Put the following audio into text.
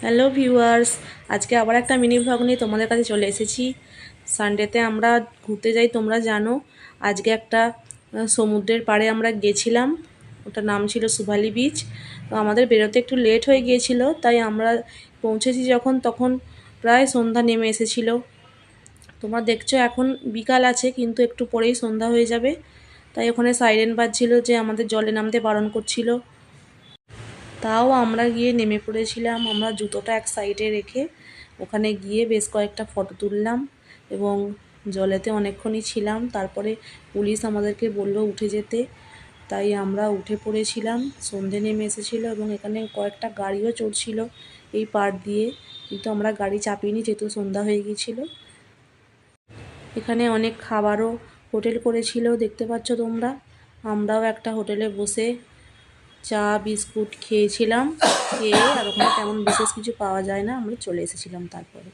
Hello viewers, আজকে আবার একটা মিনি ভ্লগ নিয়ে তোমাদের কাছে চলে এসেছি। সানডেতে আমরা ঘুরতে যাই, তোমরা জানো। আজকে একটা সমুদ্রের পাড়ে আমরা গেছিলাম, ওটার নাম ছিল সুভালি বিচ। তো আমাদের বেরোতে একটু লেট হয়ে গিয়েছিল, তাই আমরা পৌঁছেছি যখন তখন প্রায় সন্ধ্যা নেমে এসেছিল। তোমরা দেখছো এখন বিকাল আছে, কিন্তু একটু পরেই সন্ধ্যা হয়ে যাবে। তাই ওখানে সাইরেন বাজছিল যে আমাদের জলে নামতে বারণ করছিল। তাও আমরা গিয়ে নেমে পড়েছিলাম। আমরা জুতোটা এক সাইডে রেখে ওখানে গিয়ে বেশ কয়েকটা ফটো তুললাম এবং জলেতে অনেকক্ষণই ছিলাম। তারপরে পুলিশ আমাদেরকে বলল উঠে যেতে, তাই আমরা উঠে পড়েছিলাম। সন্ধে নেমে এসেছিলো এবং এখানে কয়েকটা গাড়িও চড়ছিল এই পাড় দিয়ে, কিন্তু আমরা গাড়ি চাপিনি যেহেতু সন্ধ্যা হয়ে গিয়েছিলো। এখানে অনেক খাবারও হোটেল করেছিল, দেখতে পাচ্ছ তোমরা। আমরাও একটা হোটেলে বসে চা বিস্কুট খেয়েছিলাম। খেয়ে আর ওখানে তেমন বিশেষ কিছু পাওয়া যায় না, আমরা চলে এসেছিলাম তারপরে।